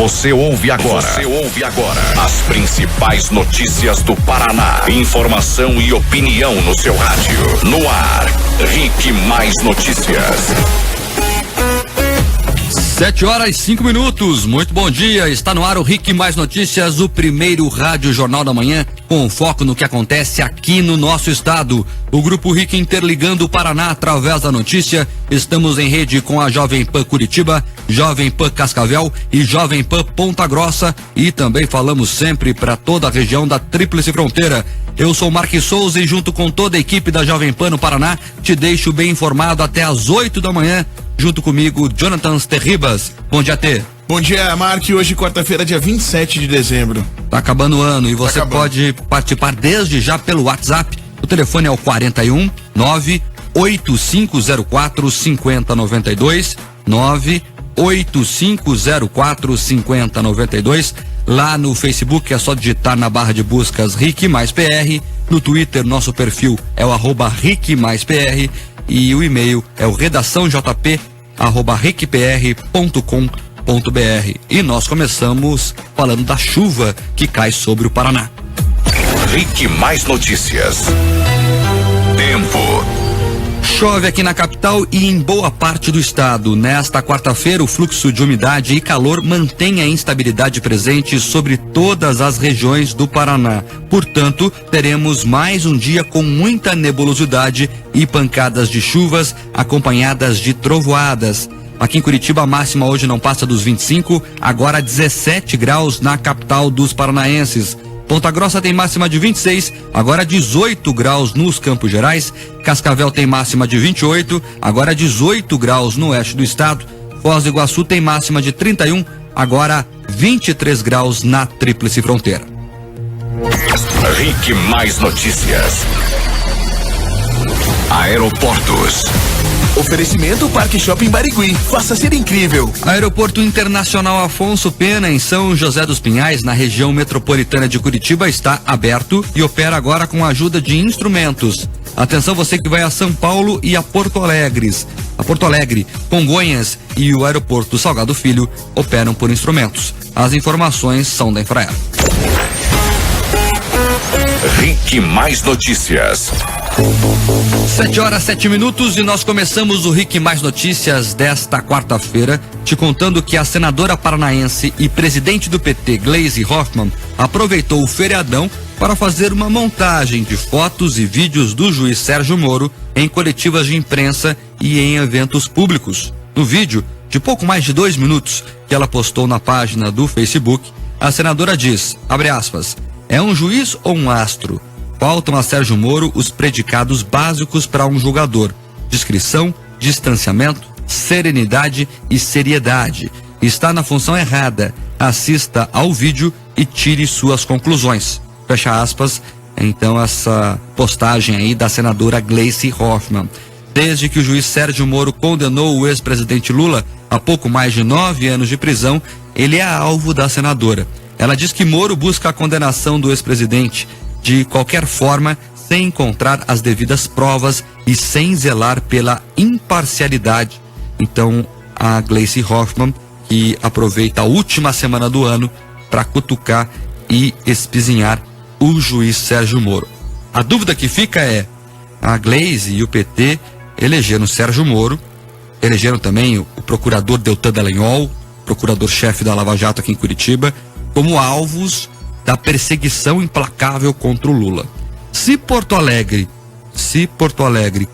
Você ouve agora as principais notícias do Paraná. Informação e opinião no seu rádio. No ar, Rick Mais Notícias. 7h05. Muito bom dia. Está no ar o Rick Mais Notícias, o primeiro rádio jornal da manhã com foco no que acontece aqui no nosso estado. O Grupo Rick interligando o Paraná através da notícia. Estamos em rede com a Jovem Pan Curitiba, Jovem Pan Cascavel e Jovem Pan Ponta Grossa, e também falamos sempre para toda a região da Tríplice Fronteira. Eu sou Marques Souza e junto com toda a equipe da Jovem Pan no Paraná, te deixo bem informado até às 8 da manhã. Junto comigo, Jonathan Terribas. Bom dia, T. Bom dia, Mark. Hoje, quarta-feira, dia 27 de dezembro. Tá acabando o ano e você pode participar desde já pelo WhatsApp. O telefone é o 41 98504 5092, 98504 5092. Lá no Facebook é só digitar na barra de buscas Rick Mais PR. No Twitter, nosso perfil é o @Rick Mais PR. E o e-mail é o redaçãojp@rickpr.com.br. E nós começamos falando da chuva que cai sobre o Paraná. Rick Mais Notícias. Tempo. Chove aqui na capital e em boa parte do estado. Nesta quarta-feira, o fluxo de umidade e calor mantém a instabilidade presente sobre todas as regiões do Paraná. Portanto, teremos mais um dia com muita nebulosidade e pancadas de chuvas acompanhadas de trovoadas. Aqui em Curitiba, a máxima hoje não passa dos 25, agora 17 graus na capital dos paranaenses. Ponta Grossa tem máxima de 26, agora 18 graus nos Campos Gerais. Cascavel tem máxima de 28, agora 18 graus no oeste do estado. Foz do Iguaçu tem máxima de 31, agora 23 graus na Tríplice Fronteira. Rick Mais Notícias. Aeroportos. Oferecimento Parque Shopping Barigui. Faça ser incrível. Aeroporto Internacional Afonso Pena, em São José dos Pinhais, na região metropolitana de Curitiba, está aberto e opera agora com a ajuda de instrumentos. Atenção você que vai a São Paulo e a Porto Alegre. Congonhas e o Aeroporto Salgado Filho operam por instrumentos. As informações são da Infraero. Rick Mais Notícias. 7h07 e nós começamos o Rick Mais Notícias desta quarta-feira, te contando que a senadora paranaense e presidente do PT, Gleisi Hoffmann, aproveitou o feriadão para fazer uma montagem de fotos e vídeos do juiz Sérgio Moro em coletivas de imprensa e em eventos públicos. No vídeo, de pouco mais de 2 minutos, que ela postou na página do Facebook, a senadora diz, abre aspas, é um juiz ou um astro? Faltam a Sérgio Moro os predicados básicos para um julgador: discrição, distanciamento, serenidade e seriedade. Está na função errada. Assista ao vídeo e tire suas conclusões. Fecha aspas. Então, essa postagem aí da senadora Gleisi Hoffmann. Desde que o juiz Sérgio Moro condenou o ex-presidente Lula a pouco mais de 9 anos de prisão, ele é alvo da senadora. Ela diz que Moro busca a condenação do ex-presidente de qualquer forma, sem encontrar as devidas provas e sem zelar pela imparcialidade. Então, a Gleisi Hoffmann, que aproveita a última semana do ano para cutucar e espizinhar o juiz Sérgio Moro. A dúvida que fica é, a Gleisi e o PT elegeram Sérgio Moro, elegeram também o procurador Deltan Dallagnol, procurador-chefe da Lava Jato aqui em Curitiba, como alvos da perseguição implacável contra o Lula. Se Porto Alegre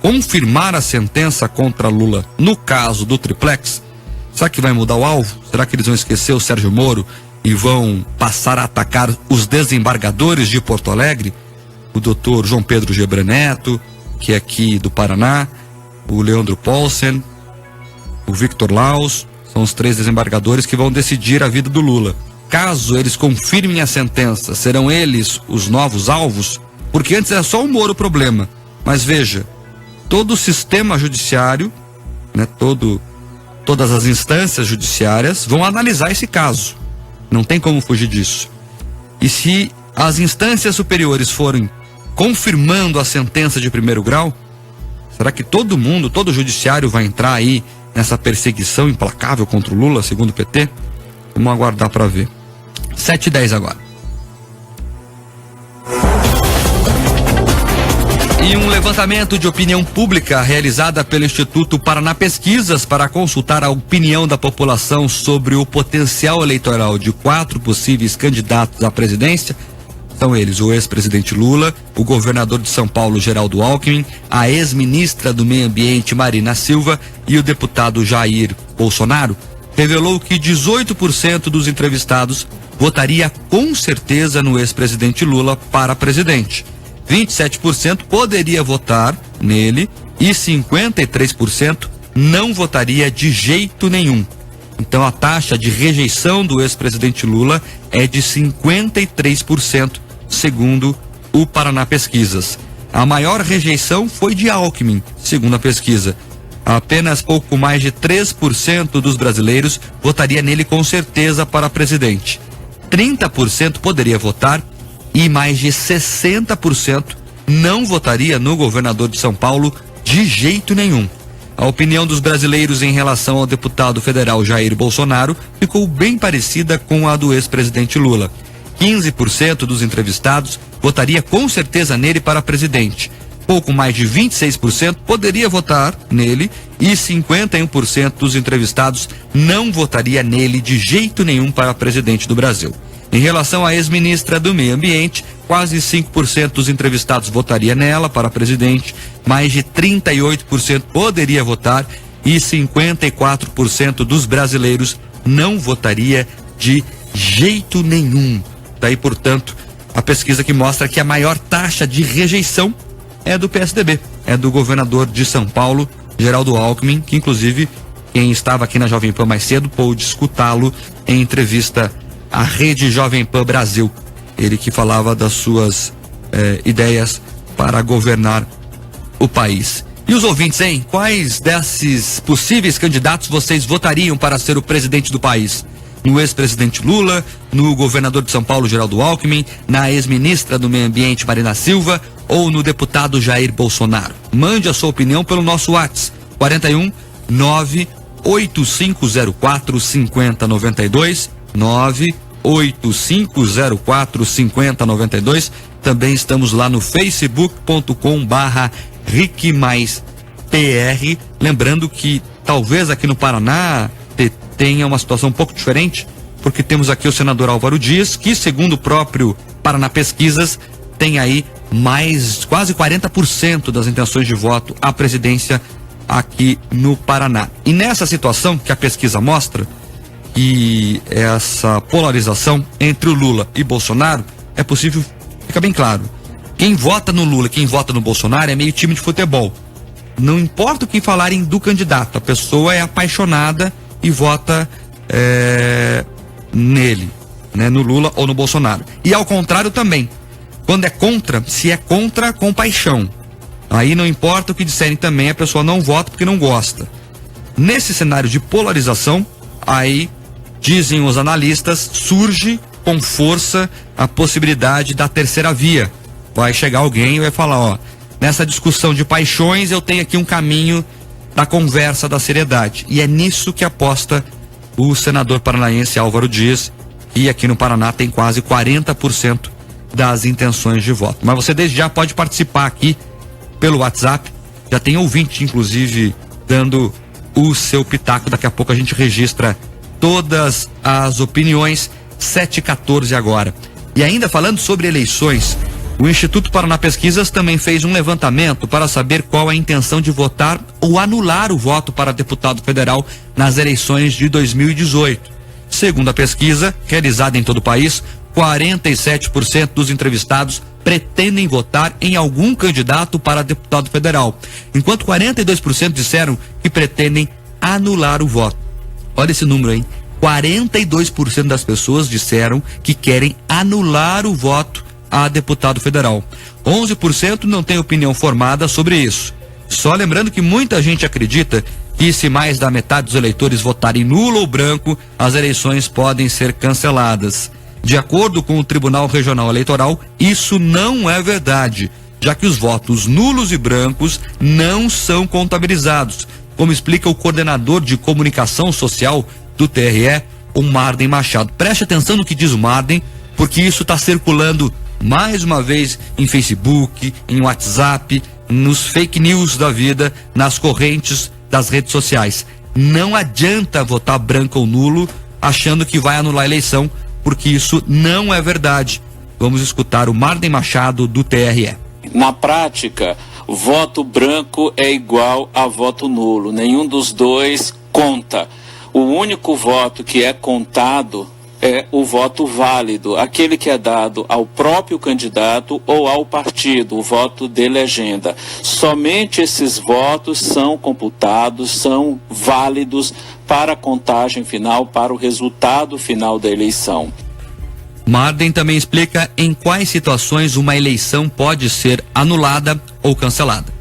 confirmar a sentença contra Lula no caso do triplex, será que vai mudar o alvo? Será que eles vão esquecer o Sérgio Moro e vão passar a atacar os desembargadores de Porto Alegre? O doutor João Pedro Gebran Neto, que é aqui do Paraná, o Leandro Paulsen, o Victor Laus, são os 3 desembargadores que vão decidir a vida do Lula. Caso eles confirmem a sentença, serão eles os novos alvos? Porque antes era só o Moro o problema. Mas veja, todo o sistema judiciário, né, todas as instâncias judiciárias vão analisar esse caso. Não tem como fugir disso. E se as instâncias superiores forem confirmando a sentença de primeiro grau, será que todo o judiciário vai entrar aí nessa perseguição implacável contra o Lula, segundo o PT? Vamos aguardar para ver. 7h10 agora. E um levantamento de opinião pública realizada pelo Instituto Paraná Pesquisas para consultar a opinião da população sobre o potencial eleitoral de 4 possíveis candidatos à presidência. São eles o ex-presidente Lula, o governador de São Paulo, Geraldo Alckmin, a ex-ministra do Meio Ambiente, Marina Silva, e o deputado Jair Bolsonaro. Revelou que 18% dos entrevistados votaria com certeza no ex-presidente Lula para presidente. 27% poderia votar nele e 53% não votaria de jeito nenhum. Então a taxa de rejeição do ex-presidente Lula é de 53%, segundo o Paraná Pesquisas. A maior rejeição foi de Alckmin, segundo a pesquisa. Apenas pouco mais de 3% dos brasileiros votaria nele com certeza para presidente. 30% poderia votar e mais de 60% não votaria no governador de São Paulo de jeito nenhum. A opinião dos brasileiros em relação ao deputado federal Jair Bolsonaro ficou bem parecida com a do ex-presidente Lula. 15% dos entrevistados votaria com certeza nele para presidente. Pouco mais de 26% poderia votar nele e 51% dos entrevistados não votaria nele de jeito nenhum para presidente do Brasil. Em relação à ex-ministra do Meio Ambiente, quase 5% dos entrevistados votaria nela para presidente, mais de 38% poderia votar e 54% dos brasileiros não votaria de jeito nenhum. Daí, portanto, a pesquisa que mostra que a maior taxa de rejeição é do PSDB, é do governador de São Paulo, Geraldo Alckmin, que inclusive quem estava aqui na Jovem Pan mais cedo pôde escutá-lo em entrevista à Rede Jovem Pan Brasil. Ele que falava das suas ideias para governar o país. E os ouvintes, hein? Quais desses possíveis candidatos vocês votariam para ser o presidente do país? No ex-presidente Lula, no governador de São Paulo, Geraldo Alckmin, na ex-ministra do Meio Ambiente, Marina Silva, ou no deputado Jair Bolsonaro? Mande a sua opinião pelo nosso WhatsApp, 41 98504 5092, 98504 5092. Também estamos lá no facebook.com/RicMaisPR. Lembrando que talvez aqui no Paraná tenha uma situação um pouco diferente, porque temos aqui o senador Álvaro Dias, que segundo o próprio Paraná Pesquisas, tem aí mais quase 40% das intenções de voto à presidência aqui no Paraná. E nessa situação que a pesquisa mostra, e essa polarização entre o Lula e Bolsonaro, é possível, fica bem claro, quem vota no Lula, quem vota no Bolsonaro é meio time de futebol. Não importa o que falarem do candidato, a pessoa é apaixonada e vota nele, né, no Lula ou no Bolsonaro. E ao contrário também, quando é contra, se é contra com paixão, aí não importa o que disserem também, a pessoa não vota porque não gosta. Nesse cenário de polarização, aí dizem os analistas, surge com força a possibilidade da terceira via. Vai chegar alguém e vai falar, ó, nessa discussão de paixões eu tenho aqui um caminho da conversa, da seriedade. E é nisso que aposta o senador paranaense Álvaro Dias, que aqui no Paraná tem quase 40% das intenções de voto. Mas você desde já pode participar aqui pelo WhatsApp, já tem ouvinte inclusive dando o seu pitaco, daqui a pouco a gente registra todas as opiniões. 7h14 agora. E ainda falando sobre eleições, o Instituto Paraná Pesquisas também fez um levantamento para saber qual a intenção de votar ou anular o voto para deputado federal nas eleições de 2018. Segundo a pesquisa, realizada em todo o país, 47% dos entrevistados pretendem votar em algum candidato para deputado federal, enquanto 42% disseram que pretendem anular o voto. Olha esse número aí, 42% das pessoas disseram que querem anular o voto a deputado federal. 11% não tem opinião formada sobre isso. Só lembrando que muita gente acredita que se mais da metade dos eleitores votarem nulo ou branco, as eleições podem ser canceladas. De acordo com o Tribunal Regional Eleitoral, isso não é verdade, já que os votos nulos e brancos não são contabilizados, como explica o coordenador de comunicação social do TRE, o Marden Machado. Preste atenção no que diz o Marden, porque isso está circulando mais uma vez em Facebook, em WhatsApp, nos fake news da vida, nas correntes das redes sociais. Não adianta votar branco ou nulo achando que vai anular a eleição, porque isso não é verdade. Vamos escutar o Marden Machado, do TRE. Na prática, voto branco é igual a voto nulo. Nenhum dos dois conta. O único voto que é contado é o voto válido, aquele que é dado ao próprio candidato ou ao partido, o voto de legenda. Somente esses votos são computados, são válidos para a contagem final, para o resultado final da eleição. Marden também explica em quais situações uma eleição pode ser anulada ou cancelada.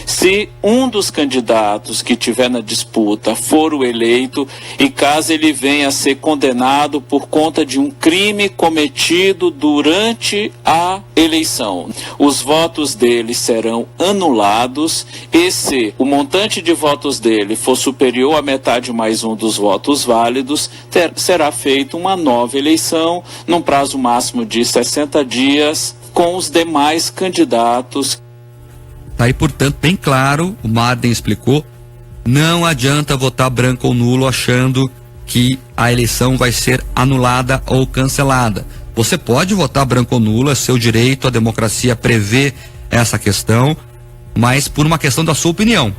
Se um dos candidatos que tiver na disputa for o eleito e caso ele venha a ser condenado por conta de um crime cometido durante a eleição, os votos dele serão anulados e se o montante de votos dele for superior à metade mais um dos votos válidos, será feita uma nova eleição num prazo máximo de 60 dias com os demais candidatos. Tá aí, portanto, bem claro, o Marden explicou, não adianta votar branco ou nulo achando que a eleição vai ser anulada ou cancelada. Você pode votar branco ou nulo, é seu direito, a democracia prevê essa questão, mas por uma questão da sua opinião.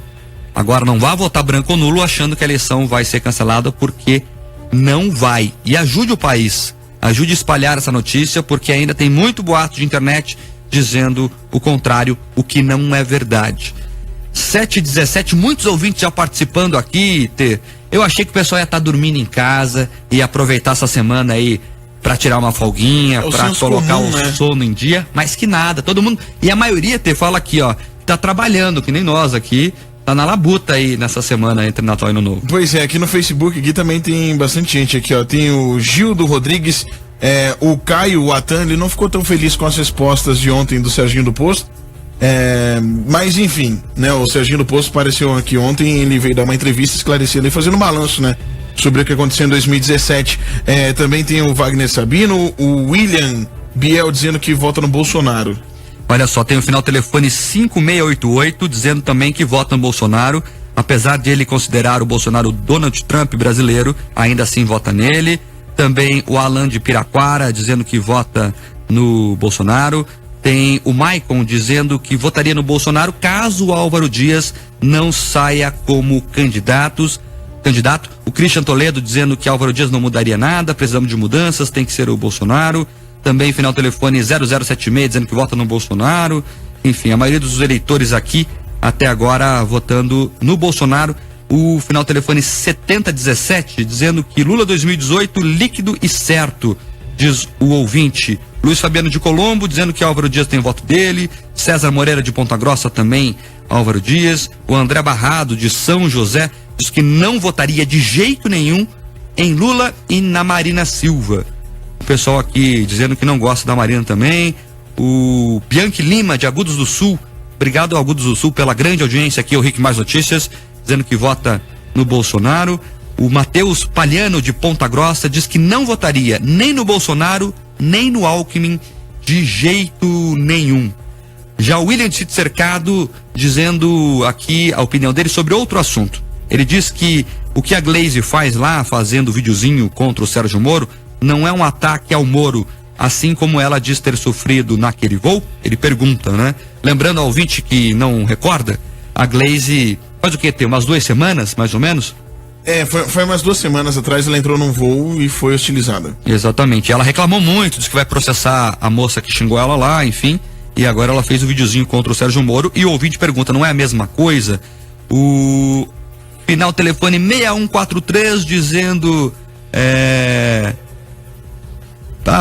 Agora, não vá votar branco ou nulo achando que a eleição vai ser cancelada, porque não vai. E ajude o país, ajude a espalhar essa notícia, porque ainda tem muito boato de internet dizendo o contrário, o que não é verdade. 7h17, muitos ouvintes já participando aqui, eu achei que o pessoal ia estar dormindo em casa e aproveitar essa semana aí para tirar uma folguinha, para colocar comum, o sono em dia, mas que nada, todo mundo, e a maioria fala aqui, ó, tá trabalhando, que nem nós aqui, tá na labuta aí nessa semana entre Natal e Ano Novo. Pois é, aqui no Facebook aqui também tem bastante gente aqui, ó, tem o Gildo Rodrigues. O Caio Atan, ele não ficou tão feliz com as respostas de ontem do Serginho do Posto, mas enfim, né, o Serginho do Posto apareceu aqui ontem, ele veio dar uma entrevista esclarecendo e fazendo um balanço, né, sobre o que aconteceu em 2017. Também tem o Wagner Sabino, o William Biel dizendo que vota no Bolsonaro. Olha só, tem o final telefone 5688 dizendo também que vota no Bolsonaro, apesar de ele considerar o Bolsonaro Donald Trump brasileiro, ainda assim vota nele. Também o Alan de Piraquara dizendo que vota no Bolsonaro. Tem o Maicon dizendo que votaria no Bolsonaro caso o Álvaro Dias não saia como candidato. O Christian Toledo dizendo que Álvaro Dias não mudaria nada, precisamos de mudanças, tem que ser o Bolsonaro. Também final telefone 0076 dizendo que vota no Bolsonaro. Enfim, a maioria dos eleitores aqui até agora votando no Bolsonaro. O final telefone 7017 dizendo que Lula 2018 líquido e certo, diz o ouvinte. Luiz Fabiano de Colombo dizendo que Álvaro Dias tem voto dele. César Moreira de Ponta Grossa também, Álvaro Dias. O André Barrado de São José diz que não votaria de jeito nenhum em Lula e na Marina Silva. O pessoal aqui dizendo que não gosta da Marina também. O Bianchi Lima de Agudos do Sul, obrigado Agudos do Sul pela grande audiência aqui, o Rick Mais Notícias, dizendo que vota no Bolsonaro. O Matheus Palhano de Ponta Grossa diz que não votaria nem no Bolsonaro, nem no Alckmin, de jeito nenhum. Já o William Tito Cercado dizendo aqui a opinião dele sobre outro assunto. Ele diz que o que a Glaze faz lá, fazendo videozinho contra o Sérgio Moro, não é um ataque ao Moro, assim como ela diz ter sofrido naquele voo. Ele pergunta, né? Lembrando ao ouvinte que não recorda, a Glaze faz o que? Tem umas 2 semanas, mais ou menos? Foi umas 2 semanas atrás, ela entrou num voo e foi hostilizada. Exatamente, ela reclamou muito, disse que vai processar a moça que xingou ela lá, enfim, e agora ela fez o videozinho contra o Sérgio Moro, e o ouvinte pergunta, não é a mesma coisa? O final telefone 6143 dizendo,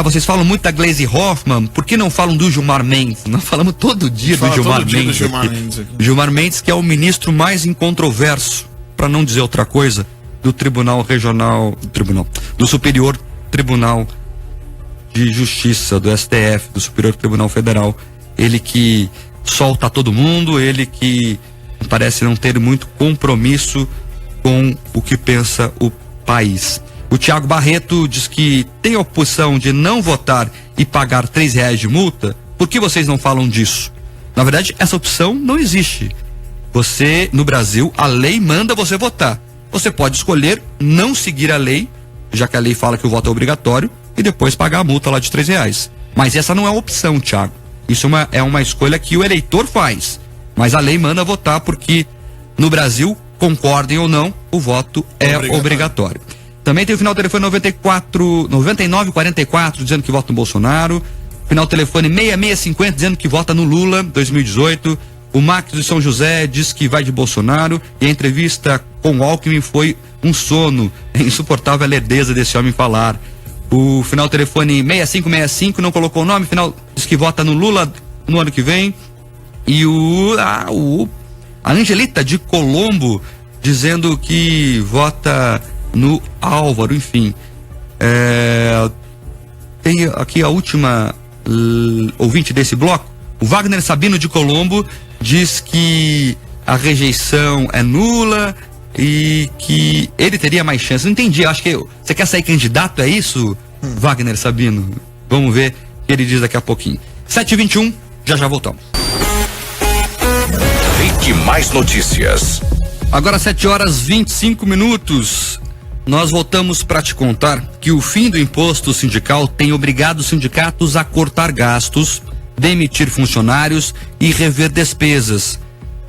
vocês falam muito da Glaze Hoffmann, por que não falam do Gilmar Mendes? Nós falamos todo dia do Gilmar Mendes. Gilmar Mendes, que é o ministro mais incontroverso, para não dizer outra coisa, do do Superior Tribunal de Justiça, do STF, do Superior Tribunal Federal. Ele que solta todo mundo, ele que parece não ter muito compromisso com o que pensa o país. O Tiago Barreto diz que tem a opção de não votar e pagar R$3 de multa. Por que vocês não falam disso? Na verdade, essa opção não existe. Você, no Brasil, a lei manda você votar. Você pode escolher não seguir a lei, já que a lei fala que o voto é obrigatório, e depois pagar a multa lá de R$3. Mas essa não é uma opção, Thiago. Isso é uma escolha que o eleitor faz. Mas a lei manda votar porque, no Brasil, concordem ou não, o voto é obrigatório. Também tem o final do telefone 9944 dizendo que vota no Bolsonaro. Final do telefone 6650 dizendo que vota no Lula 2018. O Max de São José diz que vai de Bolsonaro. E a entrevista com o Alckmin foi um sono. É insuportável a lerdeza desse homem falar. O final do telefone 6565 não colocou o nome. Final diz que vota no Lula no ano que vem. E a Angelita de Colombo dizendo que vota no Álvaro, enfim. Tem aqui a última ouvinte desse bloco. O Wagner Sabino de Colombo diz que a rejeição é nula e que ele teria mais chance. Não entendi, acho que você quer sair candidato, é isso, Wagner Sabino? Vamos ver o que ele diz daqui a pouquinho. 7h21, já voltamos. Rick Mais Notícias. Agora 7h25. Nós voltamos para te contar que o fim do imposto sindical tem obrigado os sindicatos a cortar gastos, demitir funcionários e rever despesas.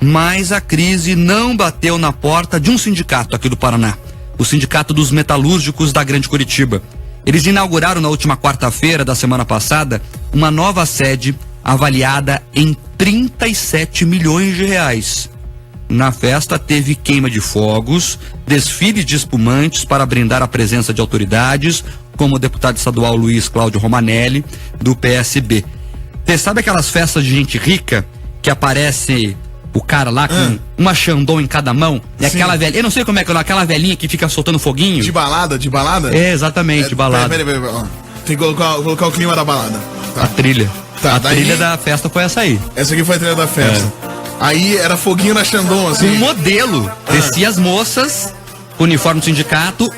Mas a crise não bateu na porta de um sindicato aqui do Paraná, o Sindicato dos Metalúrgicos da Grande Curitiba. Eles inauguraram na última quarta-feira da semana passada uma nova sede avaliada em R$37 milhões. Na festa teve queima de fogos, desfile de espumantes para brindar a presença de autoridades, como o deputado estadual Luiz Cláudio Romanelli, do PSB. Você sabe aquelas festas de gente rica que aparece o cara lá com uma Xandão em cada mão? E aquela velha, eu não sei como é que é, aquela velhinha que fica soltando foguinho. De balada? É, exatamente, de balada. Peraí. Tem que colocar o clima da balada. Tá. A trilha. A trilha da festa foi essa aí. Essa aqui foi a trilha da festa. Aí era foguinho na Xandão, assim. Um modelo. Descia as moças, uniforme do sindicato,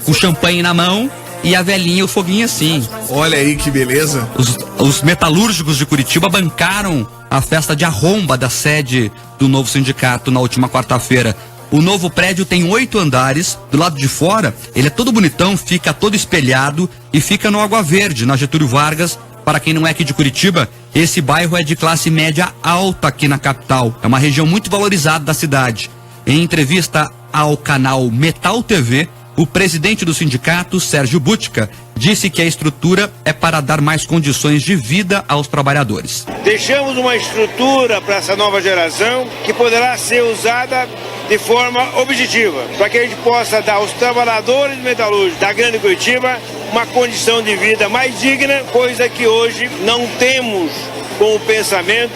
o champanhe na mão e a velhinha, o foguinho assim. Olha aí que beleza. Os metalúrgicos de Curitiba bancaram a festa de arromba da sede do novo sindicato na última quarta-feira. O novo prédio tem 8 andares. Do lado de fora, ele é todo bonitão, fica todo espelhado e fica no Água Verde, na Getúlio Vargas. Para quem não é aqui de Curitiba, esse bairro é de classe média alta aqui na capital. É uma região muito valorizada da cidade. Em entrevista ao canal Metal TV, o presidente do sindicato, Sérgio Butka, disse que a estrutura é para dar mais condições de vida aos trabalhadores. Deixamos uma estrutura para essa nova geração que poderá ser usada de forma objetiva, para que a gente possa dar aos trabalhadores metalúrgicos da Grande Curitiba uma condição de vida mais digna, coisa que hoje não temos com o pensamento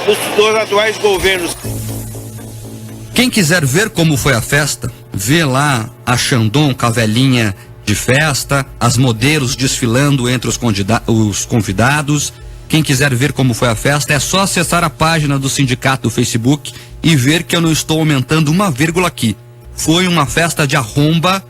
dos atuais governos. Quem quiser ver como foi a festa, vê lá a Xandão com a velhinha de festa, as modelos desfilando entre os convidados. Quem quiser ver como foi a festa, é só acessar a página do sindicato do Facebook e ver que eu não estou aumentando uma vírgula aqui. Foi uma festa de arromba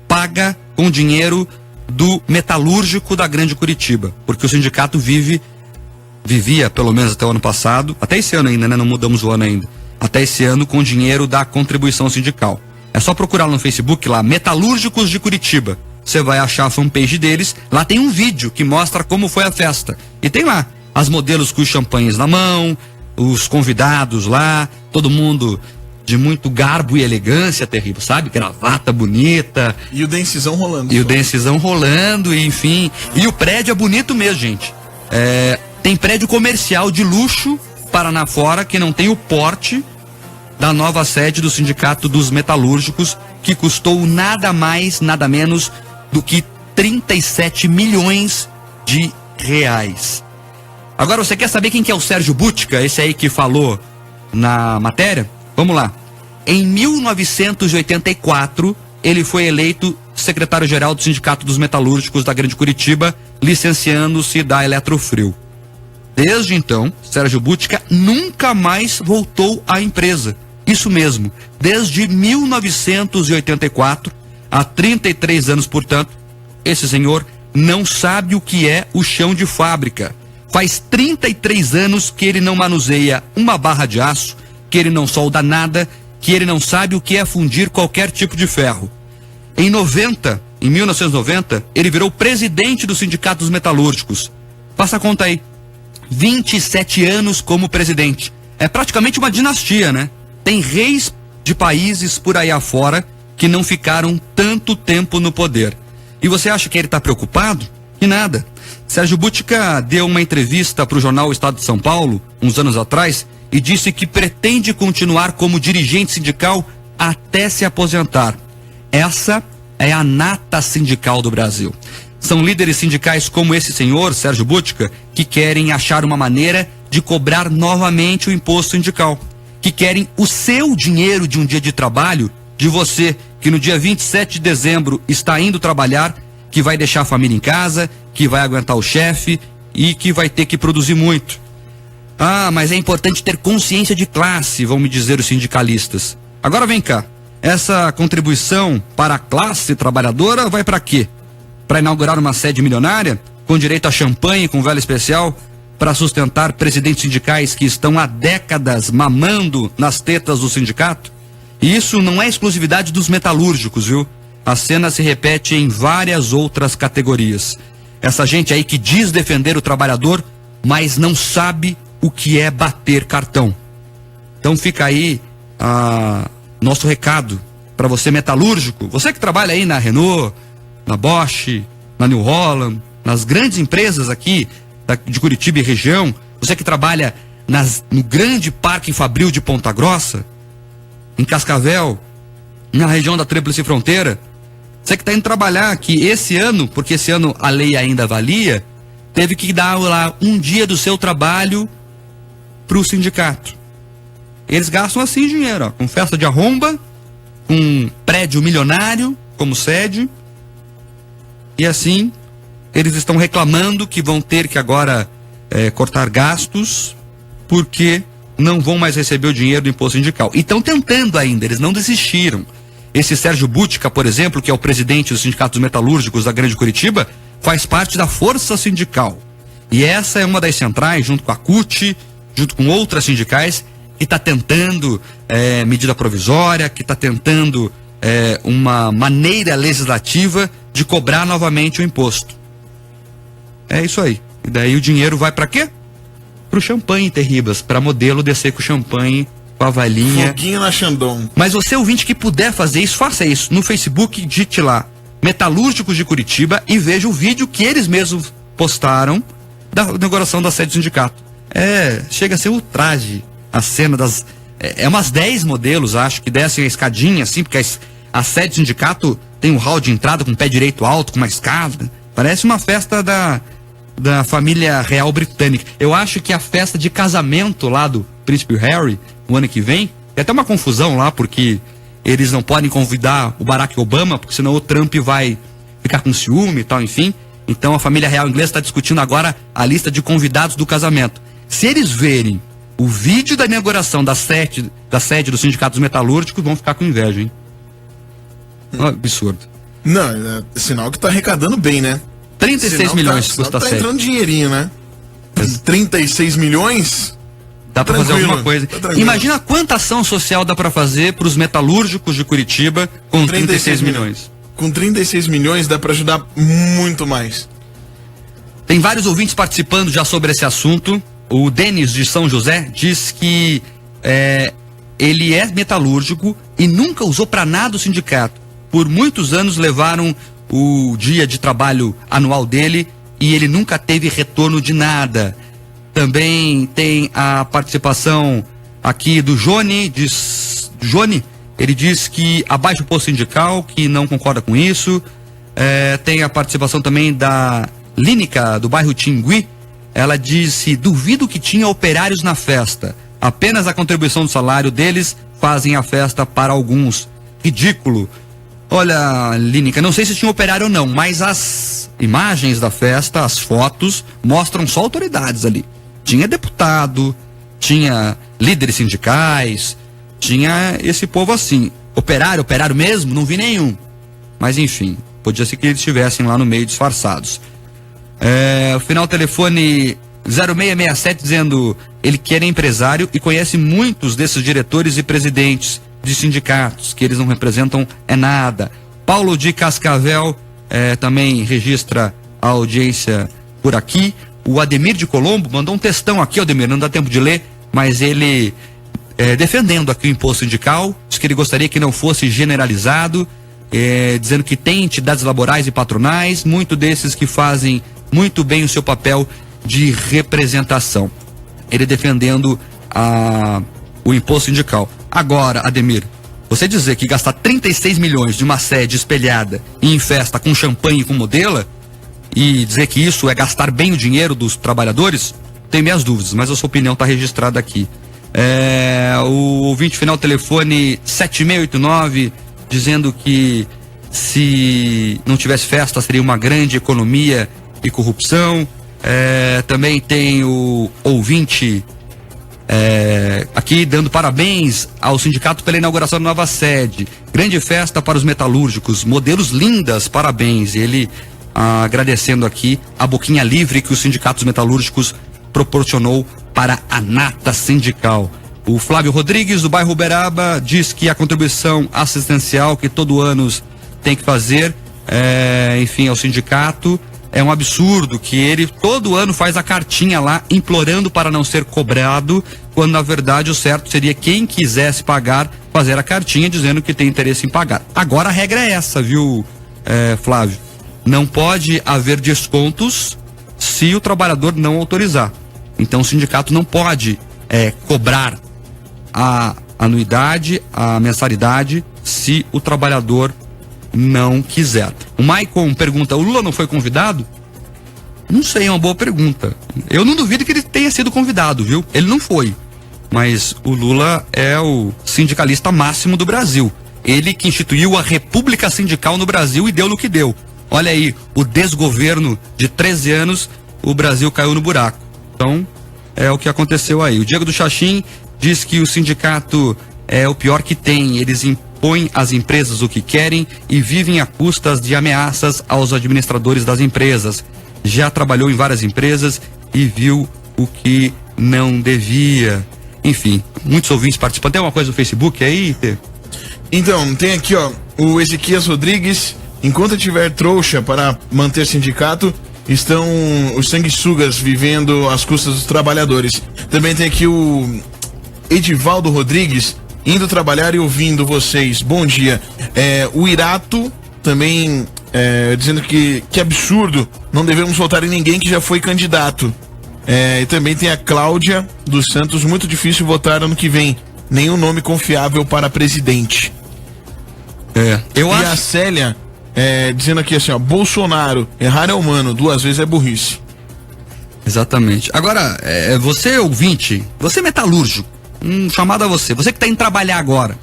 paga com dinheiro do metalúrgico da Grande Curitiba, porque o sindicato vivia, pelo menos até o ano passado, até esse ano ainda, né? Não mudamos o ano ainda, até esse ano com dinheiro da contribuição sindical. É só procurar no Facebook lá, Metalúrgicos de Curitiba. Você vai achar a fanpage deles, lá tem um vídeo que mostra como foi a festa. E tem lá as modelos com os champanhes na mão, os convidados lá, todo mundo de muito garbo e elegância terrível, sabe? Gravata bonita. E o Densizão rolando. E enfim. E o prédio é bonito mesmo, gente. Tem prédio comercial de luxo Paraná fora que não tem o porte da nova sede do Sindicato dos Metalúrgicos, que custou nada mais, nada menos do que R$37 milhões. Agora, você quer saber quem que é o Sérgio Butka, esse aí que falou na matéria? Vamos lá. Em 1984, ele foi eleito secretário-geral do Sindicato dos Metalúrgicos da Grande Curitiba, licenciando-se da Eletrofrio. Desde então, Sérgio Butka nunca mais voltou à empresa. Isso mesmo, desde 1984, Há 33 anos, portanto, esse senhor não sabe o que é o chão de fábrica. Faz 33 anos que ele não manuseia uma barra de aço, que ele não solda nada, que ele não sabe o que é fundir qualquer tipo de ferro. Em 1990, ele virou presidente do Sindicato dos Metalúrgicos. Faça a conta aí. 27 anos como presidente. É praticamente uma dinastia, né? Tem reis de países por aí afora que não ficaram tanto tempo no poder. E você acha que ele está preocupado? Que nada. Sérgio Butka deu uma entrevista para o jornal Estado de São Paulo, uns anos atrás, e disse que pretende continuar como dirigente sindical até se aposentar. Essa é a nata sindical do Brasil. São líderes sindicais como esse senhor, Sérgio Butka, que querem achar uma maneira de cobrar novamente o imposto sindical. Que querem o seu dinheiro de um dia de trabalho, de você que no dia 27 de dezembro está indo trabalhar, que vai deixar a família em casa, que vai aguentar o chefe e que vai ter que produzir muito. Ah, mas é importante ter consciência de classe, vão me dizer os sindicalistas. Agora vem cá, essa contribuição para a classe trabalhadora vai para quê? Para inaugurar uma sede milionária, com direito a champanhe com vela especial, para sustentar presidentes sindicais que estão há décadas mamando nas tetas do sindicato? E isso não é exclusividade dos metalúrgicos, viu? A cena se repete em várias outras categorias. Essa gente aí que diz defender o trabalhador, mas não sabe o que é bater cartão. Então fica aí nosso recado para você metalúrgico, você que trabalha aí na Renault, na Bosch, na New Holland, nas grandes empresas aqui de Curitiba e região, você que trabalha no grande Parque Fabril de Ponta Grossa, em Cascavel, na região da Tríplice Fronteira, você que está indo trabalhar aqui esse ano, porque esse ano a lei ainda valia, teve que dar lá um dia do seu trabalho para o sindicato. Eles gastam assim dinheiro, ó, com festa de arromba, com prédio milionário como sede, e assim eles estão reclamando que vão ter que agora cortar gastos, porque não vão mais receber o dinheiro do imposto sindical. E estão tentando ainda, eles não desistiram. Esse Sérgio Butka, por exemplo, que é o presidente do Sindicato dos Metalúrgicos da Grande Curitiba, faz parte da Força Sindical. E essa é uma das centrais, junto com a CUT, junto com outras sindicais, que está tentando medida provisória, que está tentando uma maneira legislativa de cobrar novamente o imposto. É isso aí. E daí o dinheiro vai para quê? Para o champanhe, Terribas, para modelo descer com champanhe, com a valinha. Foguinho na Xandão. Mas você, ouvinte, que puder fazer isso, faça isso. No Facebook, digite lá, Metalúrgicos de Curitiba, e veja o vídeo que eles mesmos postaram da inauguração da sede do sindicato. Chega a ser ultraje a cena das... umas 10 modelos, acho, que descem a escadinha, assim, porque a sede do sindicato tem um hall de entrada com pé direito alto, com uma escada. Parece uma festa da família real britânica. Eu acho que a festa de casamento lá do príncipe Harry, no ano que vem, tem até uma confusão lá, porque eles não podem convidar o Barack Obama, porque senão o Trump vai ficar com ciúme e tal, enfim. Então a família real inglesa está discutindo agora a lista de convidados do casamento. Se eles verem o vídeo da inauguração da sede do Sindicato dos Metalúrgicos, vão ficar com inveja, hein? Absurdo. Não, é sinal que tá arrecadando bem, né? 36 milhões custa a sede. Tá entrando dinheirinho, né? 36 milhões? Dá pra fazer alguma coisa. Imagina quanta ação social dá pra fazer pros metalúrgicos de Curitiba com 36 milhões. Com 36 milhões dá pra ajudar muito mais. Tem vários ouvintes participando já sobre esse assunto. O Denis de São José diz que ele é metalúrgico e nunca usou pra nada o sindicato. Por muitos anos levaram o dia de trabalho anual dele e ele nunca teve retorno de nada. Também tem a participação aqui do Johnny, ele diz que abaixo o posto sindical, que não concorda com isso. Tem a participação também da Línica, do bairro Tingui. Ela disse: duvido que tinha operários na festa, apenas a contribuição do salário deles fazem a festa para alguns. Ridículo. Olha, Línica, não sei se tinha operário ou não, mas as imagens da festa, as fotos, mostram só autoridades ali. Tinha deputado, tinha líderes sindicais, tinha esse povo assim. Operário mesmo, não vi nenhum. Mas enfim, podia ser que eles estivessem lá no meio disfarçados. O final telefone 0667 dizendo ele que é empresário e conhece muitos desses diretores e presidentes de sindicatos, que eles não representam nada. Paulo de Cascavel também registra a audiência por aqui. O Ademir de Colombo mandou um textão aqui, Ademir, não dá tempo de ler, mas ele defendendo aqui o imposto sindical, diz que ele gostaria que não fosse generalizado, dizendo que tem entidades laborais e patronais, muito desses que fazem muito bem o seu papel de representação. Ele defendendo o imposto sindical. Agora, Ademir, você dizer que gastar 36 milhões de uma sede espelhada em festa com champanhe e com modela, e dizer que isso é gastar bem o dinheiro dos trabalhadores, tem minhas dúvidas, mas a sua opinião está registrada aqui. O ouvinte final telefone 7689 dizendo que se não tivesse festa seria uma grande economia e corrupção. Também tem o ouvinte aqui dando parabéns ao sindicato pela inauguração da nova sede. Grande festa para os metalúrgicos, modelos lindas, parabéns. Ele agradecendo aqui a boquinha livre que os sindicatos metalúrgicos proporcionou para a nata sindical. O Flávio Rodrigues, do bairro Uberaba, diz que a contribuição assistencial que todo ano tem que fazer, enfim, ao sindicato, é um absurdo, que ele todo ano faz a cartinha lá implorando para não ser cobrado, quando na verdade o certo seria quem quisesse pagar, fazer a cartinha dizendo que tem interesse em pagar. Agora a regra é essa, viu, Flávio? Não pode haver descontos se o trabalhador não autorizar. Então o sindicato não pode cobrar a anuidade, a mensalidade, se o trabalhador não quiser. O Maicon pergunta: o Lula não foi convidado? Não sei, é uma boa pergunta. Eu não duvido que ele tenha sido convidado, viu? Ele não foi. Mas o Lula é o sindicalista máximo do Brasil. Ele que instituiu a República Sindical no Brasil e deu no que deu. Olha aí, o desgoverno de 13 anos, o Brasil caiu no buraco. Então, é o que aconteceu aí. O Diego do Xaxim diz que o sindicato é o pior que tem. Eles impõem às empresas o que querem e vivem a custas de ameaças aos administradores das empresas. Já trabalhou em várias empresas e viu o que não devia. Enfim, muitos ouvintes participando. Tem alguma coisa no Facebook aí, Tê? Então, tem aqui, ó, o Ezequias Rodrigues. Enquanto tiver trouxa para manter sindicato, estão os sanguessugas vivendo às custas dos trabalhadores. Também tem aqui o Edivaldo Rodrigues, indo trabalhar e ouvindo vocês. Bom dia. O Irato também dizendo que absurdo, não devemos votar em ninguém que já foi candidato. E também tem a Cláudia dos Santos, muito difícil votar ano que vem. Nenhum nome confiável para presidente. A Célia dizendo aqui assim, ó: Bolsonaro, errar é humano, 2 vezes é burrice. Exatamente. Agora, você ouvinte, você metalúrgico, chamado a você que está indo trabalhar agora,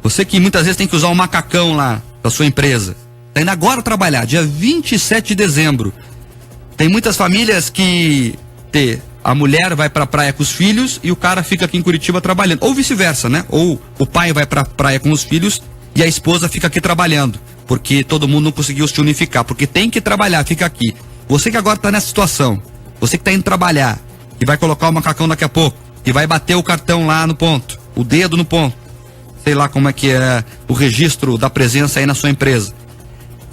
você que muitas vezes tem que usar um macacão lá da sua empresa, está indo agora trabalhar, dia 27 de dezembro. Tem muitas famílias que a mulher vai pra praia com os filhos e o cara fica aqui em Curitiba trabalhando, ou vice-versa, né? Ou o pai vai pra praia com os filhos e a esposa fica aqui trabalhando, porque todo mundo não conseguiu se unificar, porque tem que trabalhar, fica aqui. Você que agora está nessa situação, você que está indo trabalhar, que vai colocar o macacão daqui a pouco, que vai bater o cartão lá no ponto, o dedo no ponto, sei lá como é que é o registro da presença aí na sua empresa.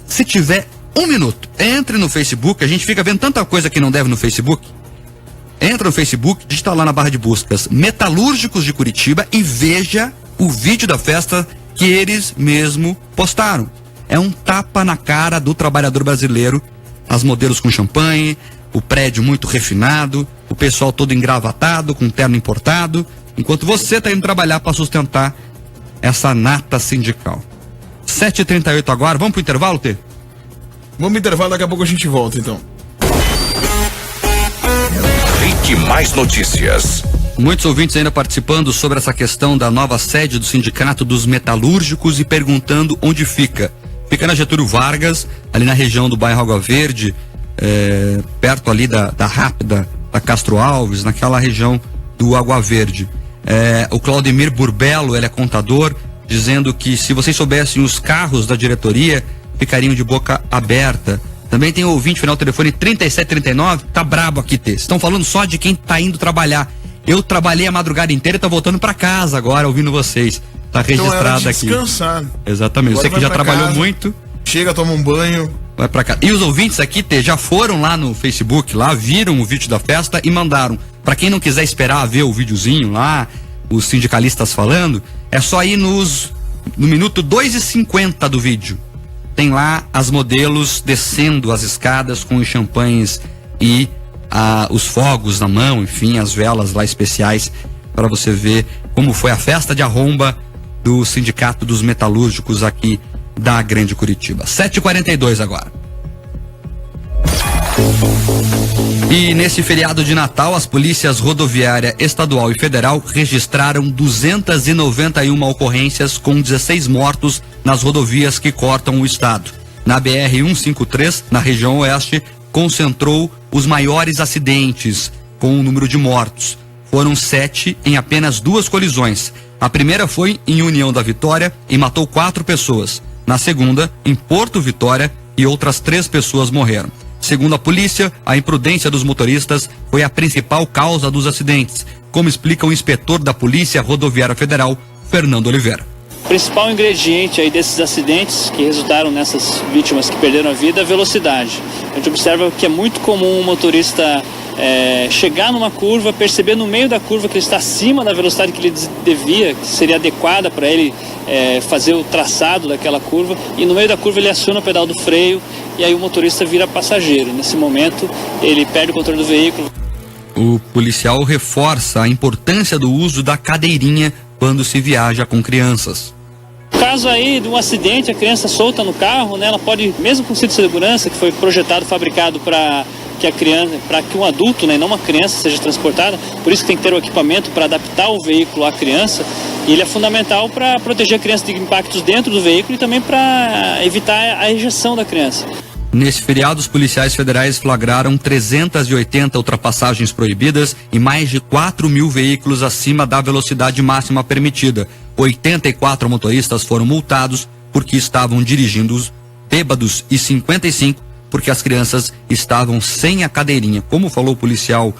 Se tiver 1 minuto, entre no Facebook, a gente fica vendo tanta coisa que não deve no Facebook. Entra no Facebook, digita lá na barra de buscas Metalúrgicos de Curitiba e veja o vídeo da festa que eles mesmo postaram. É um tapa na cara do trabalhador brasileiro, as modelos com champanhe, o prédio muito refinado, o pessoal todo engravatado, com terno importado, enquanto você está indo trabalhar para sustentar essa nata sindical. 7h38 agora, vamos pro intervalo, Tê? Vamos pro intervalo, daqui a pouco a gente volta, então. Rick Mais Notícias. Muitos ouvintes ainda participando sobre essa questão da nova sede do Sindicato dos Metalúrgicos e perguntando onde fica. Fica na Getúlio Vargas, ali na região do bairro Água Verde, perto ali da Rápida, da Castro Alves, naquela região do Água Verde. O Claudemir Burbello, ele é contador, dizendo que se vocês soubessem os carros da diretoria, ficariam de boca aberta. Também tem o ouvinte, final do telefone 3739, tá brabo aqui, Tê. Estão falando só de quem tá indo trabalhar. Eu trabalhei a madrugada inteira e tô voltando pra casa agora, ouvindo vocês. Tá registrado então aqui. Descansar. Exatamente. Você que já trabalhou casa, muito. Chega, toma um banho. Vai pra cá. E os ouvintes aqui, Tê, já foram lá no Facebook, lá, viram o vídeo da festa e mandaram. Pra quem não quiser esperar ver o videozinho lá, os sindicalistas falando, é só ir no minuto 2:50 do vídeo. Tem lá as modelos descendo as escadas com os champanhes e os fogos na mão, enfim, as velas lá especiais, para você ver como foi a festa de arromba do Sindicato dos Metalúrgicos aqui da Grande Curitiba. 7h42 agora. E nesse feriado de Natal, as polícias rodoviária estadual e federal registraram 291 ocorrências com 16 mortos nas rodovias que cortam o estado. Na BR-153, na região oeste, concentrou os maiores acidentes, com o número de mortos. Foram 7 em apenas 2 colisões. A primeira foi em União da Vitória e matou 4 pessoas. Na segunda, em Porto Vitória, e outras 3 pessoas morreram. Segundo a polícia, a imprudência dos motoristas foi a principal causa dos acidentes, como explica o inspetor da Polícia Rodoviária Federal, Fernando Oliveira. O principal ingrediente aí desses acidentes que resultaram nessas vítimas que perderam a vida é a velocidade. A gente observa que é muito comum o motorista chegar numa curva, perceber no meio da curva que ele está acima da velocidade que ele devia, que seria adequada para ele fazer o traçado daquela curva, e no meio da curva ele aciona o pedal do freio e aí o motorista vira passageiro. Nesse momento ele perde o controle do veículo. O policial reforça a importância do uso da cadeirinha quando se viaja com crianças. Caso aí de um acidente, a criança solta no carro, né, ela pode, mesmo com cinto de segurança, que foi projetado, fabricado para que um adulto, né, não uma criança, seja transportada, por isso que tem que ter o equipamento para adaptar o veículo à criança, e ele é fundamental para proteger a criança de impactos dentro do veículo e também para evitar a ejeção da criança. Nesse feriado, os policiais federais flagraram 380 ultrapassagens proibidas e mais de 4.000 veículos acima da velocidade máxima permitida. 84 motoristas foram multados porque estavam dirigindo bêbados e 55 porque as crianças estavam sem a cadeirinha. Como falou o policial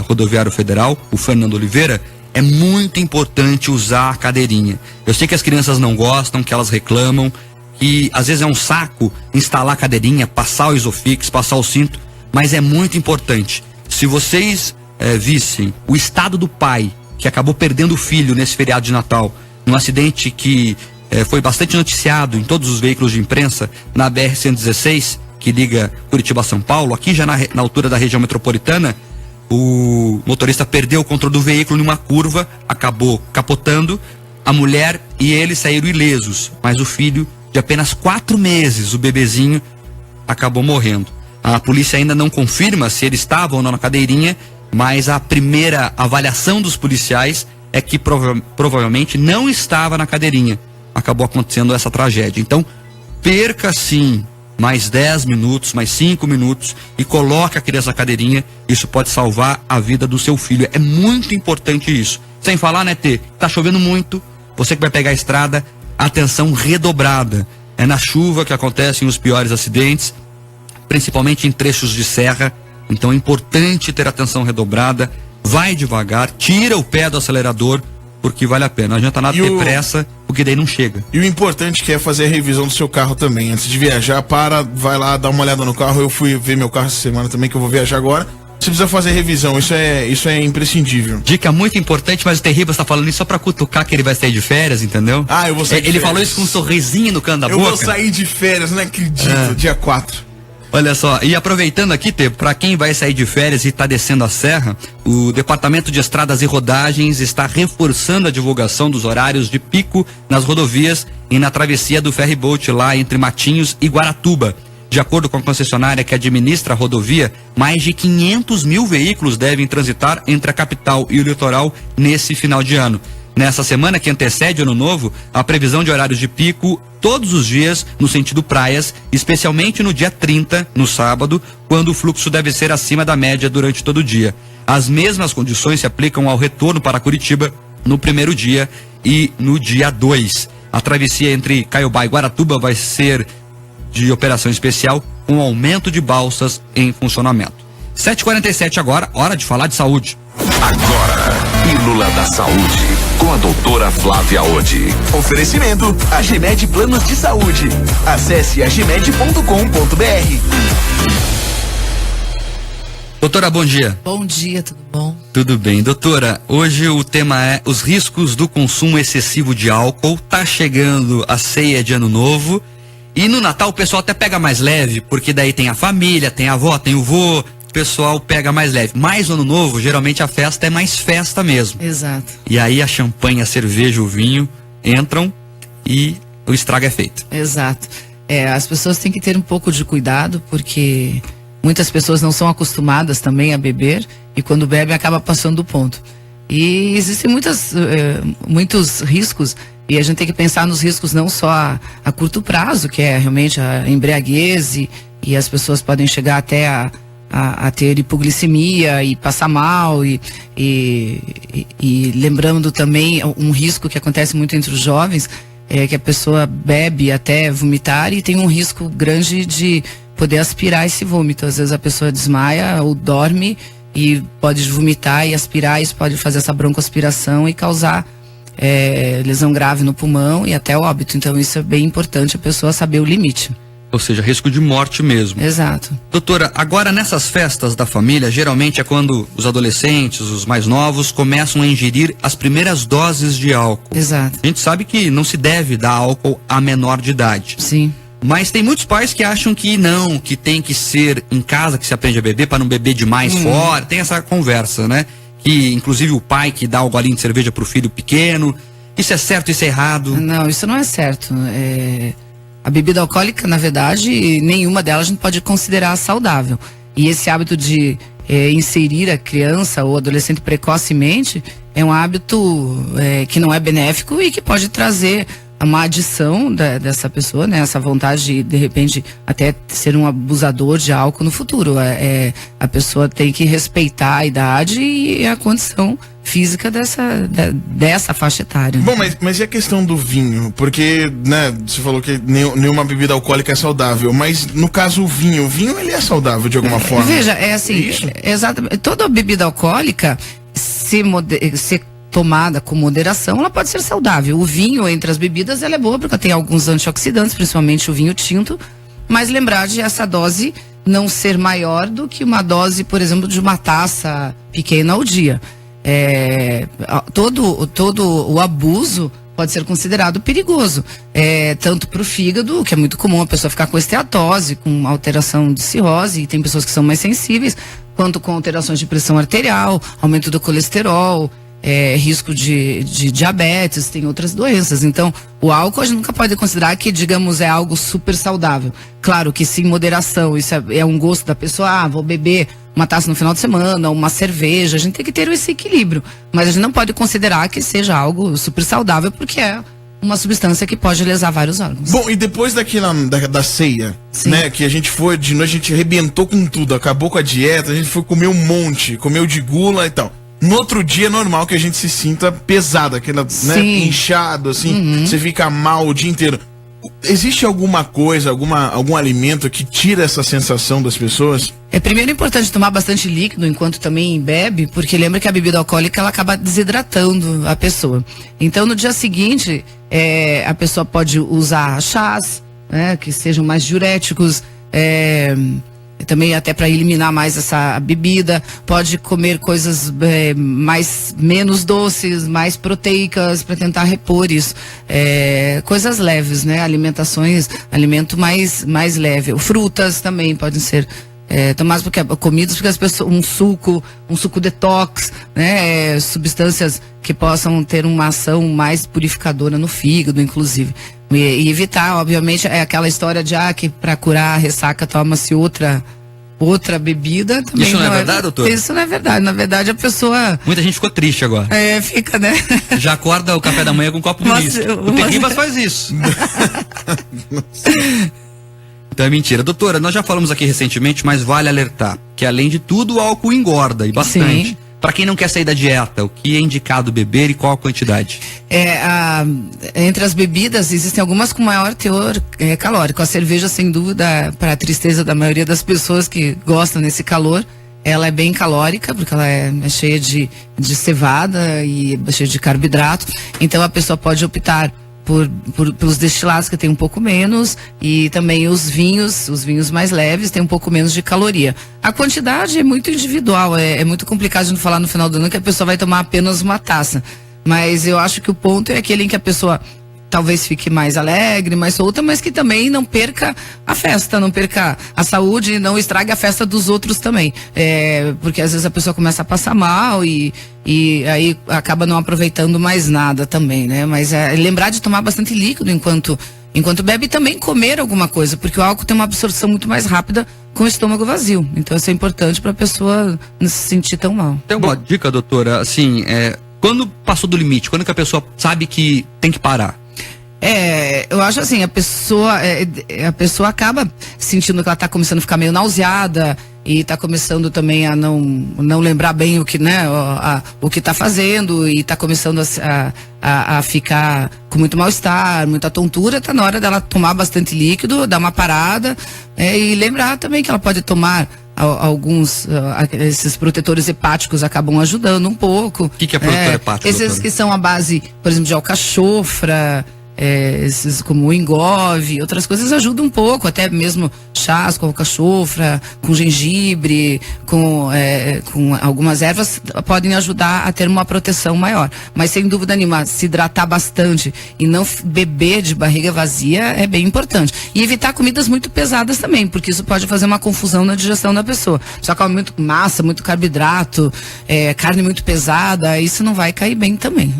rodoviário federal, o Fernando Oliveira, é muito importante usar a cadeirinha. Eu sei que as crianças não gostam, que elas reclamam, e às vezes é um saco instalar a cadeirinha, passar o Isofix, passar o cinto, mas é muito importante. Se vocês vissem o estado do pai que acabou perdendo o filho nesse feriado de Natal, num acidente que foi bastante noticiado em todos os veículos de imprensa, na BR-116, que liga Curitiba a São Paulo, aqui já na altura da região metropolitana, o motorista perdeu o controle do veículo numa curva, acabou capotando, a mulher e ele saíram ilesos, mas o filho de apenas 4 meses, o bebezinho, acabou morrendo. A polícia ainda não confirma se ele estava ou não na cadeirinha, mas a primeira avaliação dos policiais é que provavelmente não estava na cadeirinha. Acabou acontecendo essa tragédia. Então, perca sim mais 10 minutos, mais 5 minutos e coloque a criança na cadeirinha. Isso pode salvar a vida do seu filho. É muito importante isso. Sem falar, né, Tê? Tá chovendo muito. Você que vai pegar a estrada, atenção redobrada. É na chuva que acontecem os piores acidentes, principalmente em trechos de serra. Então é importante ter atenção redobrada. Vai devagar, tira o pé do acelerador, porque vale a pena. Não adianta nada ter pressa, porque daí não chega. E o importante que é fazer a revisão do seu carro também. Antes de viajar, vai lá, dá uma olhada no carro. Eu fui ver meu carro essa semana também, que eu vou viajar agora. Você precisa fazer revisão, isso é imprescindível. Dica muito importante, mas o Terribas tá falando isso só pra cutucar que ele vai sair de férias, entendeu? Ah, eu vou sair de Ele férias. falou isso com um sorrisinho no canto da boca. Eu vou sair de férias, não acredito, dia 4. Olha só, e aproveitando aqui, Tê, para quem vai sair de férias e está descendo a serra, o Departamento de Estradas e Rodagens está reforçando a divulgação dos horários de pico nas rodovias e na travessia do ferryboat lá entre Matinhos e Guaratuba. De acordo com a concessionária que administra a rodovia, mais de 500 mil veículos devem transitar entre a capital e o litoral nesse final de ano. Nessa semana que antecede o Ano Novo, a previsão de horários de pico todos os dias no sentido praias, especialmente no dia 30, no sábado, quando o fluxo deve ser acima da média durante todo o dia. As mesmas condições se aplicam ao retorno para Curitiba no primeiro dia e no dia 2. A travessia entre Caiobá e Guaratuba vai ser de operação especial com aumento de balsas em funcionamento. 7h47 agora, hora de falar de saúde. Agora, Pílula da Saúde, com a doutora Flávia Odi. Oferecimento Agemed Planos de Saúde. Acesse agemed.com.br. Doutora, bom dia. Bom dia, tudo bom? Tudo bem. Doutora, hoje o tema é os riscos do consumo excessivo de álcool. Tá chegando a ceia de Ano Novo e no Natal o pessoal até pega mais leve, porque daí tem a família, tem a avó, tem o vô, o pessoal pega mais leve. Mas no Ano Novo, geralmente a festa é mais festa mesmo. Exato. E aí a champanhe, a cerveja, o vinho entram e o estrago é feito. Exato. As pessoas têm que ter um pouco de cuidado, porque muitas pessoas não são acostumadas também a beber e quando bebem acaba passando do ponto. E existem muitos riscos e a gente tem que pensar nos riscos não só a curto prazo, que é realmente a embriaguez e as pessoas podem chegar até a ter hipoglicemia e passar mal e lembrando também um risco que acontece muito entre os jovens é que a pessoa bebe até vomitar e tem um risco grande de poder aspirar esse vômito. Às vezes a pessoa desmaia ou dorme e pode vomitar e aspirar, isso pode fazer essa broncoaspiração e causar lesão grave no pulmão e até óbito. Então isso é bem importante a pessoa saber o limite. Ou seja, risco de morte mesmo. Exato. Doutora, agora nessas festas da família, geralmente é quando os adolescentes, os mais novos, começam a ingerir as primeiras doses de álcool. Exato. A gente sabe que não se deve dar álcool a menor de idade. Sim. Mas tem muitos pais que acham que não, que tem que ser em casa que se aprende a beber para não beber demais fora. Tem essa conversa, né? Que inclusive o pai que dá o golinho de cerveja pro filho pequeno. Isso é certo, isso é errado? Não, isso não é certo. A bebida alcoólica, na verdade, nenhuma delas a gente pode considerar saudável. E esse hábito de inserir a criança ou adolescente precocemente é um hábito que não é benéfico e que pode trazer uma adição dessa pessoa, né? Essa vontade de repente, até ser um abusador de álcool no futuro. A pessoa tem que respeitar a idade e a condição física dessa faixa etária. Bom, mas e a questão do vinho? Porque, né, você falou que nenhuma bebida alcoólica é saudável, mas no caso o vinho ele é saudável de alguma forma? Veja, exatamente, toda bebida alcoólica, se tomada com moderação, ela pode ser saudável. O vinho, entre as bebidas, ela é boa porque tem alguns antioxidantes, principalmente o vinho tinto, mas lembrar de essa dose não ser maior do que uma dose, por exemplo, de uma taça pequena ao dia. Todo o abuso pode ser considerado perigoso, tanto para o fígado, que é muito comum a pessoa ficar com esteatose, com alteração de cirrose, e tem pessoas que são mais sensíveis, quanto com alterações de pressão arterial, aumento do colesterol, risco de diabetes, tem outras doenças. Então, o álcool a gente nunca pode considerar que, digamos, é algo super saudável. Claro que sim, moderação, isso é um gosto da pessoa, vou beber uma taça no final de semana, uma cerveja, a gente tem que ter esse equilíbrio. Mas a gente não pode considerar que seja algo super saudável, porque é uma substância que pode lesar vários órgãos. Bom, e depois da ceia, sim, né, que a gente foi de noite, a gente arrebentou com tudo, acabou com a dieta, a gente foi comer um monte, comeu de gula e tal. No outro dia é normal que a gente se sinta pesado, aquela, né, inchado, assim, você fica mal o dia inteiro. Existe alguma coisa, algum alimento que tira essa sensação das pessoas? Primeiro é importante tomar bastante líquido enquanto também bebe, porque lembra que a bebida alcoólica ela acaba desidratando a pessoa. Então no dia seguinte, a pessoa pode usar chás, né, que sejam mais diuréticos, também até para eliminar mais essa bebida, pode comer coisas menos doces, mais proteicas para tentar repor isso, coisas leves, né? Alimento mais leve. Frutas também podem ser tomadas comidas porque as pessoas, um suco detox, né? Substâncias que possam ter uma ação mais purificadora no fígado, inclusive. E evitar, obviamente, aquela história de que para curar a ressaca toma-se outra bebida. Também isso não é verdade, doutor? Isso não é verdade. Na verdade, a pessoa... Muita gente ficou triste agora. Fica, né? Já acorda o café da manhã com um copo de uísque. O Terribas faz isso. Então é mentira. Doutora, nós já falamos aqui recentemente, mas vale alertar que além de tudo o álcool engorda e bastante. Sim. Para quem não quer sair da dieta, o que é indicado beber e qual a quantidade? Entre as bebidas, existem algumas com maior teor calórico. A cerveja, sem dúvida, para a tristeza da maioria das pessoas que gostam desse calor, ela é bem calórica, porque ela é cheia de cevada e cheia de carboidrato. Então a pessoa pode optar pelos destilados, que tem um pouco menos, e também os vinhos mais leves têm um pouco menos de caloria. A quantidade é muito individual, é muito complicado de falar no final do ano que a pessoa vai tomar apenas uma taça. Mas eu acho que o ponto é aquele em que a pessoa talvez fique mais alegre, mais solta, mas que também não perca a festa, não perca a saúde, não estrague a festa dos outros também. Porque às vezes a pessoa começa a passar mal e aí acaba não aproveitando mais nada também, né? Mas lembrar de tomar bastante líquido enquanto bebe, e também comer alguma coisa, porque o álcool tem uma absorção muito mais rápida com o estômago vazio. Então isso é importante para a pessoa não se sentir tão mal. Tem uma dica, doutora, assim, quando passou do limite, quando que a pessoa sabe que tem que parar? Eu acho assim, a pessoa acaba sentindo que ela está começando a ficar meio nauseada e está começando também a não lembrar bem o que, né, o que está fazendo, e está começando a ficar com muito mal-estar, muita tontura. Está na hora dela tomar bastante líquido, dar uma parada, e lembrar também que ela pode tomar alguns, esses protetores hepáticos acabam ajudando um pouco. O que é protetor hepático, esses doutora? Que são a base, por exemplo, de alcachofra, esses como o engove, outras coisas ajudam um pouco, até mesmo chás com alcachofra, com gengibre, com algumas ervas podem ajudar a ter uma proteção maior. Mas sem dúvida nenhuma, se hidratar bastante e não beber de barriga vazia é bem importante. E evitar comidas muito pesadas também, porque isso pode fazer uma confusão na digestão da pessoa. Só come muito massa, muito carboidrato, carne muito pesada, isso não vai cair bem também.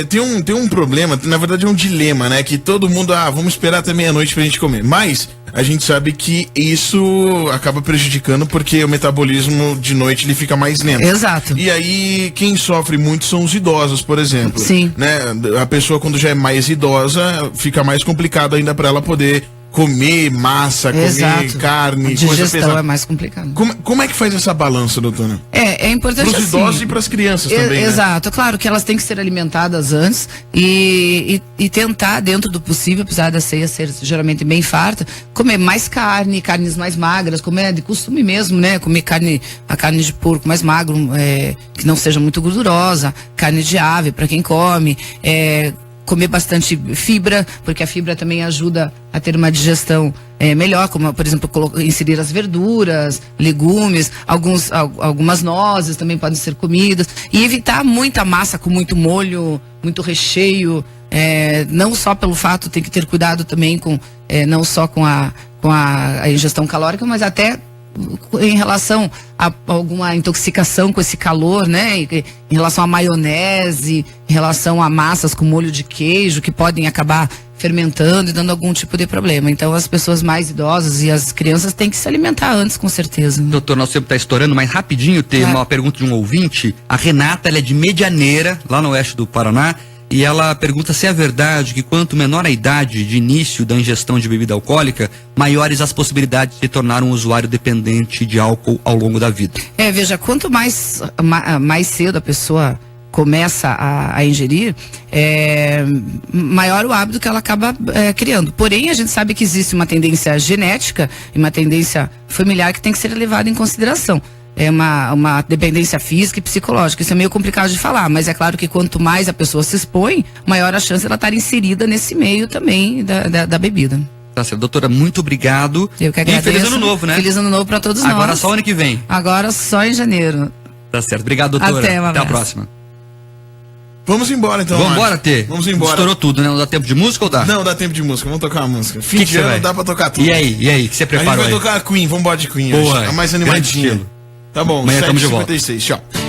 Tem um problema, na verdade é um dilema, né? Que todo mundo, vamos esperar até meia-noite pra gente comer. Mas a gente sabe que isso acaba prejudicando, porque o metabolismo de noite ele fica mais lento. Exato. E aí quem sofre muito são os idosos, por exemplo. Sim. Né? A pessoa, quando já é mais idosa, fica mais complicado ainda pra ela poder comer massa, comer carne, a digestão coisa pesada. é mais complicado. Como é que faz essa balança, doutora? É importante para os idosos e para as crianças também, exato, né? Claro que elas têm que ser alimentadas antes e tentar, dentro do possível, apesar da ceia ser geralmente bem farta, comer mais carnes mais magras, comer de costume mesmo, né? Comer a carne de porco mais magro, que não seja muito gordurosa, carne de ave para quem come, comer bastante fibra, porque a fibra também ajuda a ter uma digestão melhor, como, por exemplo, inserir as verduras, legumes, algumas nozes também podem ser comidas, e evitar muita massa com muito molho, muito recheio, não só pelo fato, tem que ter cuidado também não só com a ingestão calórica, mas até em relação a alguma intoxicação com esse calor, né? Em relação à maionese, em relação a massas com molho de queijo, que podem acabar fermentando e dando algum tipo de problema. Então as pessoas mais idosas e as crianças têm que se alimentar antes, com certeza. Doutor, nosso tempo está estourando, mas rapidinho tem uma pergunta de um ouvinte. A Renata, ela é de Medianeira, lá no oeste do Paraná, e ela pergunta se é verdade que quanto menor a idade de início da ingestão de bebida alcoólica, maiores as possibilidades de se tornar um usuário dependente de álcool ao longo da vida. Veja, quanto mais cedo a pessoa começa a ingerir, maior o hábito que ela acaba criando. Porém, a gente sabe que existe uma tendência genética e uma tendência familiar que tem que ser levada em consideração. É uma dependência física e psicológica. Isso é meio complicado de falar, mas é claro que quanto mais a pessoa se expõe, maior a chance de ela estar inserida nesse meio também da bebida. Tá certo, doutora, muito obrigado. Eu que agradeço. E feliz ano novo, né? Feliz ano novo para todos nós. Agora só ano que vem. Agora só em janeiro. Tá certo, obrigado, doutora. Até a próxima. Vamos embora então. Vamos embora, Tê? Vamos embora. Estourou tudo, né? Não dá tempo de música ou dá? Não, dá tempo de música. Vamos tocar uma música. Fim de ano dá pra tocar tudo. E aí? Que você preparou aí? A gente vai tocar a Queen. Vamos embora de Queen. Boa. A mais animadinha. Tá bom, amanhã estamos de volta. 7h56. Tchau.